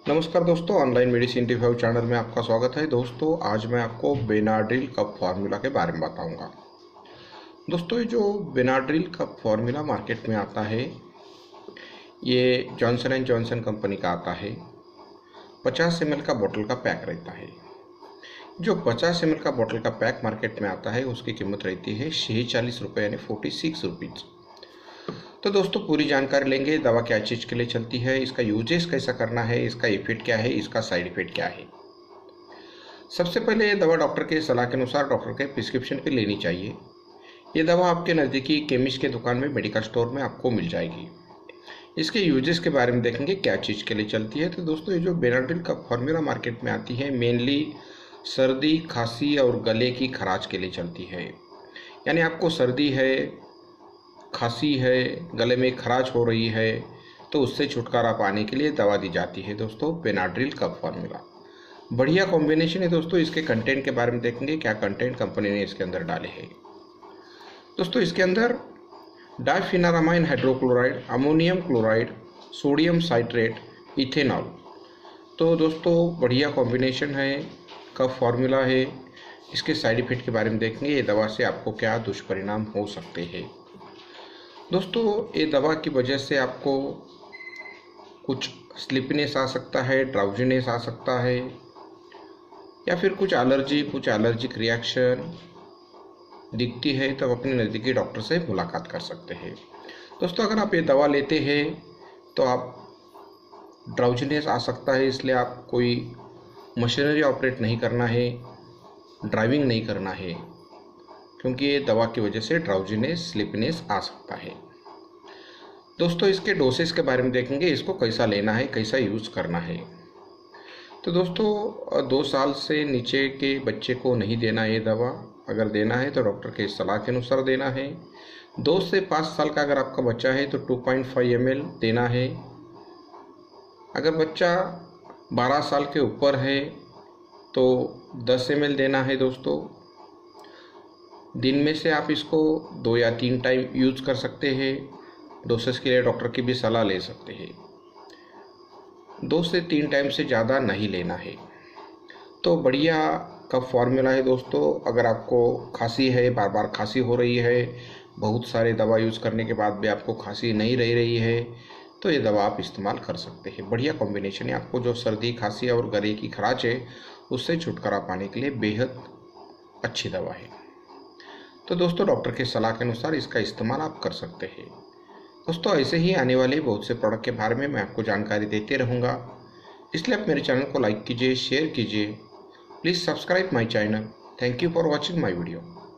नमस्कार दोस्तों, online medicine 25 channel में आपका स्वागत है। दोस्तों, आज मैं आपको बेनाड्रिल कप फार्मूला के बारे में बताऊंगा। दोस्तों, ये जो बेनाड्रिल कप फार्मूला मार्केट में आता है, ये जॉनसन एंड जॉनसन कंपनी का आता है। 50 ml का बोतल का पैक रहता है। जो 50 ml का बोतल का पैक मार्केट में आता है, उसकी कीमत रहती है 46 रुपये यानी 46 रुपीज़। तो दोस्तों, पूरी जानकारी लेंगे। दवा क्या चीज़ के लिए चलती है, इसका यूजेस कैसा करना है, इसका इफेक्ट क्या है, इसका साइड इफेक्ट क्या है। सबसे पहले ये दवा डॉक्टर के सलाह के अनुसार डॉक्टर के प्रिस्क्रिप्शन पे लेनी चाहिए। ये दवा आपके नज़दीकी केमिस्ट के दुकान में, मेडिकल स्टोर में आपको मिल जाएगी। इसके यूजेस के बारे में देखेंगे, क्या चीज़ के लिए चलती है। तो दोस्तों, ये जो बेनाड्रिल का फार्मूला मार्केट में आती है, मेनली सर्दी, खांसी और गले की खराश के लिए चलती है। यानी आपको सर्दी है, खांसी है, गले में खराश हो रही है, तो उससे छुटकारा पाने के लिए दवा दी जाती है दोस्तों, बेनाड्रिल कप फार्मूला। बढ़िया कॉम्बिनेशन है दोस्तों। इसके कंटेंट के बारे में देखेंगे, क्या कंटेंट कंपनी ने इसके अंदर डाले हैं। दोस्तों, इसके अंदर diphenhydramine hydrochloride, ammonium chloride, sodium citrate, ethanol. तो दोस्तों, बढ़िया कॉम्बिनेशन है, कप फार्मूला है। इसके साइड इफेक्ट के बारे में देखेंगे, ये दवा से आपको क्या दुष्परिणाम हो सकते हैं। दोस्तों, ये दवा की वजह से आपको कुछ स्लिपनेस आ सकता है, ड्राउजीनेस आ सकता है, या फिर कुछ एलर्जिक रिएक्शन दिखती है, तो अपने नज़दीकी डॉक्टर से मुलाकात कर सकते हैं। दोस्तों, अगर आप ये दवा लेते हैं तो आप ड्राउजीनेस आ सकता है, इसलिए आप कोई मशीनरी ऑपरेट नहीं करना है, ड्राइविंग नहीं करना है, क्योंकि ये दवा की वजह से ड्राउजीनेस, स्लिपनेस आ सकता है। दोस्तों, इसके डोसेस के बारे में देखेंगे, इसको कैसा लेना है, कैसा यूज़ करना है। तो दोस्तों, 2 साल से नीचे के बच्चे को नहीं देना है ये दवा। अगर देना है तो डॉक्टर के सलाह के अनुसार देना है। 2 से 5 साल का अगर आपका बच्चा है तो 2.5 ml देना है। अगर बच्चा 12 साल के ऊपर है तो 10 ml देना है। दोस्तों, दिन में से आप इसको 2 या 3 टाइम यूज़ कर सकते हैं। डोसेस के लिए डॉक्टर की भी सलाह ले सकते हैं। 2 से 3 टाइम से ज़्यादा नहीं लेना है। तो बढ़िया कप फार्मूला है दोस्तों। अगर आपको खांसी है, बार बार खांसी हो रही है, बहुत सारे दवा यूज़ करने के बाद भी आपको खांसी नहीं रह रही है, तो ये दवा आप इस्तेमाल कर सकते हैं। बढ़िया कॉम्बिनेशन है। आपको जो सर्दी, खांसी और गले की खराश है, उससे छुटकारा पाने के लिए बेहद अच्छी दवा है। तो दोस्तों, डॉक्टर के सलाह के अनुसार इसका इस्तेमाल आप कर सकते हैं। दोस्तों, ऐसे ही आने वाले बहुत से प्रोडक्ट के बारे में मैं आपको जानकारी देते रहूँगा, इसलिए आप मेरे चैनल को लाइक कीजिए, शेयर कीजिए। Please subscribe my channel. Thank you for watching my video.